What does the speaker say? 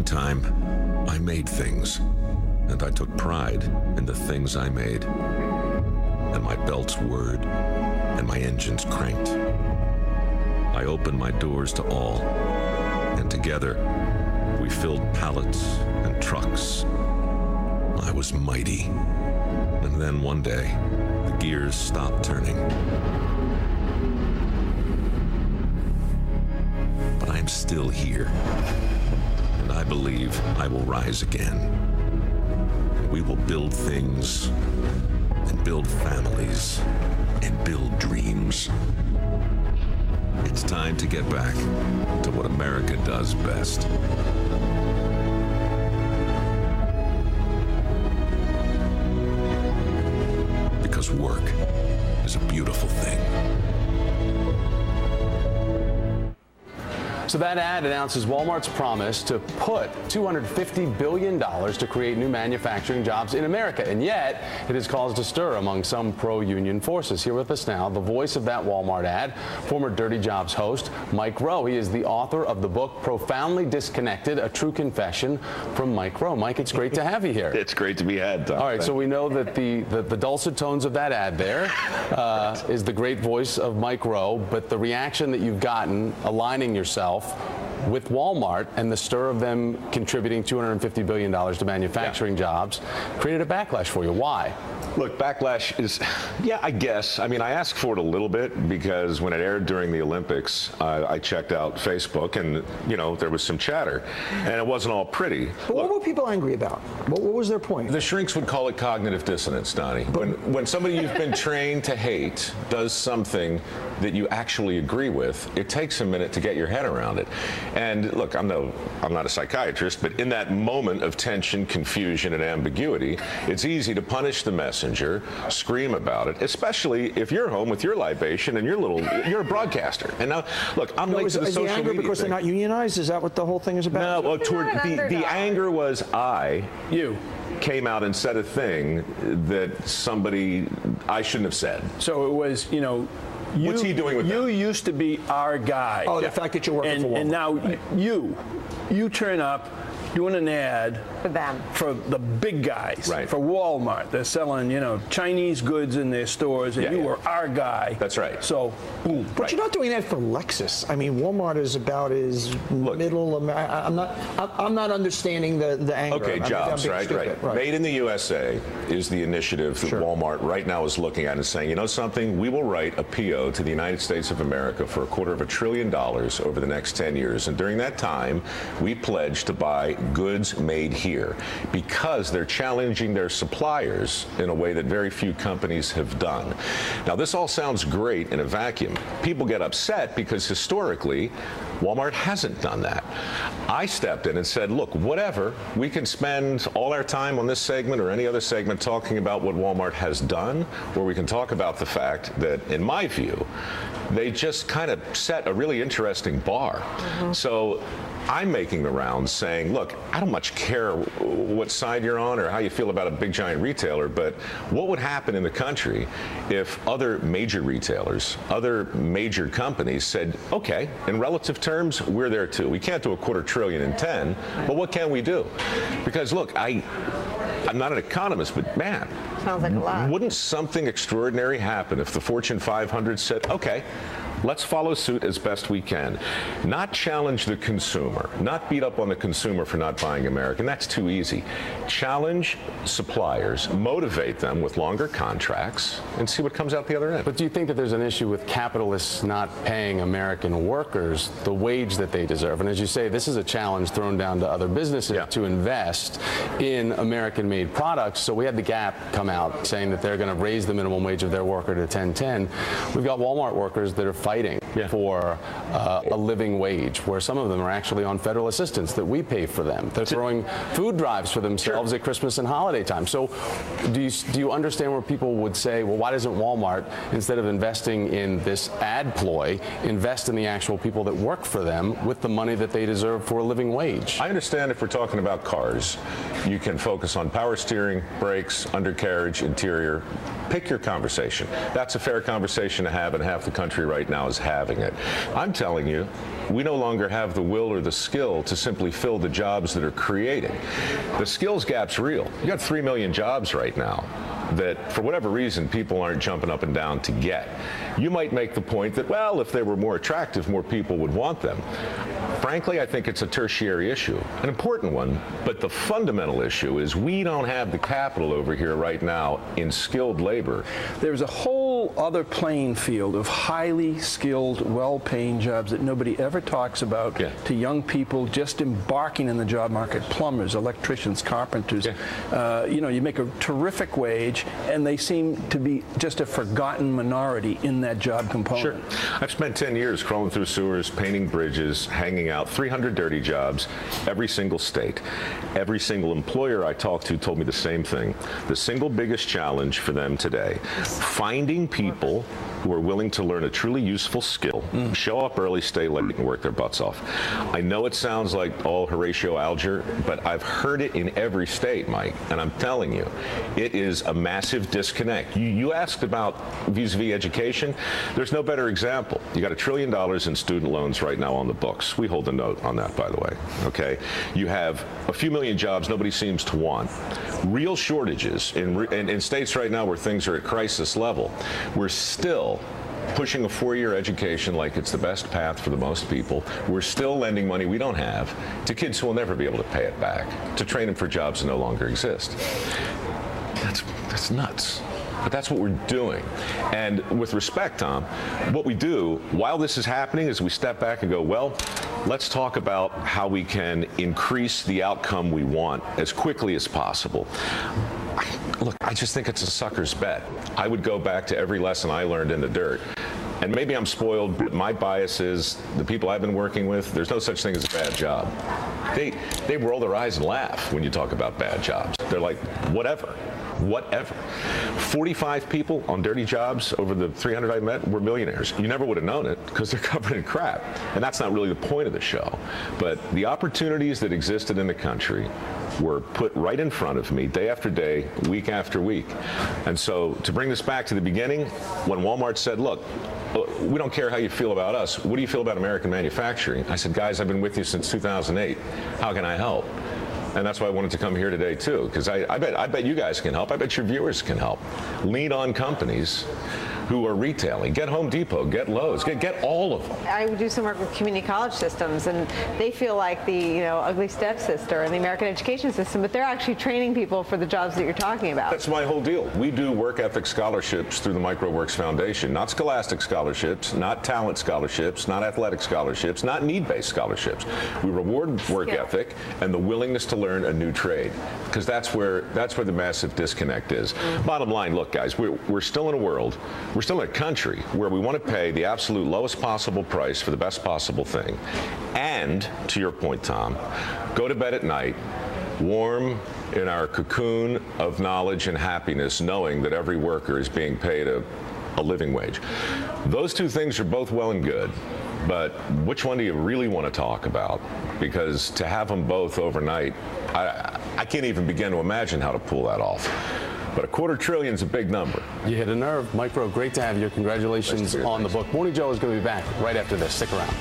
time, I made things, and I took pride in the things I made. And my belts whirred, and my engines cranked. I opened my doors to all, and together we filled pallets and trucks. I was mighty. And then one day, the gears stopped turning. But I'm still here, and I believe I will rise again. We will build things, and build families, and build dreams. It's time to get back to what America does best. Because work is a beautiful thing. So that ad announces Walmart's promise to put $250 billion to create new manufacturing jobs in America. And yet, it has caused a stir among some pro-union forces. Here with us now, the voice of that Walmart ad, former Dirty Jobs host, Mike Rowe. He is the author of the book, Profoundly Disconnected, A True Confession from Mike Rowe. Mike, it's great to have you here. It's great to be had, Tom. All right, so we know that the dulcet tones of that ad there is the great voice of Mike Rowe, but the reaction that you've gotten aligning yourself with Walmart and the stir of them contributing $250 billion to manufacturing jobs created a backlash for you. Why? Look, backlash is, I guess. I mean, I asked for it a little bit because when it aired during the Olympics, I checked out Facebook and, there was some chatter and it wasn't all pretty. But what were people angry about? What was their point? The shrinks would call it cognitive dissonance, Donnie. When somebody you've been trained to hate does something that you actually agree with, it takes a minute to get your head around it. And look, I'm not a psychiatrist, but in that moment of tension, confusion, and ambiguity, it's easy to punish the messenger, scream about it, especially if you're home with your libation and you're a broadcaster. And now, look, I'm late to the social media. Is the anger because they're not unionized? Is that what the whole thing is about? No, well, the anger was you came out and said a thing that I shouldn't have said. So it was, what's he doing with that? You used to be our guy. Oh, the fact that you're working for Walmart. And now you turn up doing an ad for them, for the big guys, right. For Walmart. They're selling, Chinese goods in their stores, and you were our guy. That's right. So, boom. But you're not doing that for Lexus. I mean, Walmart is about as middle. I'm not understanding the anger. Okay, jobs, right. Made in the USA is the initiative that Walmart right now is looking at and saying, you know something, we will write a PO to the United States of America for $250 billion over the next 10 years. And during that time, we pledge to buy goods made here because they're challenging their suppliers in a way that very few companies have done. Now, this all sounds great in a vacuum. People get upset because historically, Walmart hasn't done that. I stepped in and said, look, whatever, we can spend all our time on this segment or any other segment talking about what Walmart has done, or we can talk about the fact that, in my view, they just kind of set a really interesting bar. So I'm making the rounds saying, look, I don't much care what side you're on or how you feel about a big giant retailer, but what would happen in the country if other major retailers, other major companies said, okay, in relative terms, we're there too. We can't do $250 billion in 10, but what can we do? Because look, I'm not an economist, but man, sounds like a lot. Wouldn't something extraordinary happen if the Fortune 500 said, okay, let's follow suit as best we can. Not challenge the consumer, not beat up on the consumer for not buying American. That's too easy. Challenge suppliers, motivate them with longer contracts, and see what comes out the other end. But do you think that there's an issue with capitalists not paying American workers the wage that they deserve? And as you say, this is a challenge thrown down to other businesses to invest in American-made products. So we had the Gap come out saying that they're going to raise the minimum wage of their worker to $10.10. We've got Walmart workers that are fighting for a living wage, where some of them are actually on federal assistance that we pay for them. They're throwing food drives for themselves at Christmas and holiday time. So do you understand where people would say, well, why doesn't Walmart, instead of investing in this ad ploy, invest in the actual people that work for them with the money that they deserve for a living wage? I understand if we're talking about cars, you can focus on power steering, brakes, undercarriage, interior. Pick your conversation. That's a fair conversation to have, and half the country right now is having it. I'm telling you, we no longer have the will or the skill to simply fill the jobs that are created. The skills gap's real. You got 3 million jobs right now that, for whatever reason, people aren't jumping up and down to get. You might make the point that, well, if they were more attractive, more people would want them. Frankly, I think it's a tertiary issue, an important one, but the fundamental issue is we don't have the capital over here right now in skilled labor. There's a whole other playing field of highly skilled, well-paying jobs that nobody ever talks about to young people just embarking in the job market, plumbers, electricians, carpenters. You know, you make a terrific wage, and they seem to be just a forgotten minority in that job component. Sure. I've spent 10 years crawling through sewers, painting bridges, hanging out 300 dirty jobs, every single state. Every single employer I talked to told me the same thing. The single biggest challenge for them today, finding people who are willing to learn a truly useful skill, show up early, stay late, and work their butts off. I know it sounds like all Horatio Alger, but I've heard it in every state, Mike, and I'm telling you, it is a massive disconnect. You asked about vis-a-vis education. There's no better example. You got $1 trillion in student loans right now on the books. We hold a note on that, by the way, okay? You have a few million jobs nobody seems to want. Real shortages in states right now where things are at crisis level. We're still pushing a 4-year education like it's the best path for the most people. We're still lending money we don't have to kids who will never be able to pay it back, to train them for jobs that no longer exist. That's nuts. But that's what we're doing. And with respect, Tom, what we do while this is happening is we step back and go, well, let's talk about how we can increase the outcome we want as quickly as possible. Look, I just think it's a sucker's bet. I would go back to every lesson I learned in the dirt. And maybe I'm spoiled, but my bias is the people I've been working with, there's no such thing as a bad job. They roll their eyes and laugh when you talk about bad jobs. They're like, whatever. 45 people on dirty jobs over the 300 I met were millionaires. You never would have known it because they're covered in crap. And that's not really the point of the show. But the opportunities that existed in the country were put right in front of me day after day, week after week. And so to bring this back to the beginning, when Walmart said, look, we don't care how you feel about us. What do you feel about American manufacturing? I said, guys, I've been with you since 2008. How can I help? And that's why I wanted to come here today, too, because I bet you guys can help. I bet your viewers can help. Lean on companies who are retailing. Get Home Depot, get Lowe's, get all of them. I do some work with community college systems, and they feel like the ugly stepsister in the American education system, but they're actually training people for the jobs that you're talking about. That's my whole deal. We do work ethic scholarships through the MicroWorks Foundation, not scholastic scholarships, not talent scholarships, not athletic scholarships, not need-based scholarships. We reward work ethic and the willingness to learn a new trade, because that's where the massive disconnect is. Bottom line, look, guys, we're still in a world. We're still in a country where we want to pay the absolute lowest possible price for the best possible thing. And, to your point, Tom, go to bed at night, warm in our cocoon of knowledge and happiness, knowing that every worker is being paid a living wage. Those two things are both well and good, but which one do you really want to talk about? Because to have them both overnight, I can't even begin to imagine how to pull that off. But $250 billion is a big number. You hit a nerve. Mike Rowe, great to have you. Congratulations on the book. Morning Joe is going to be back right after this. Stick around.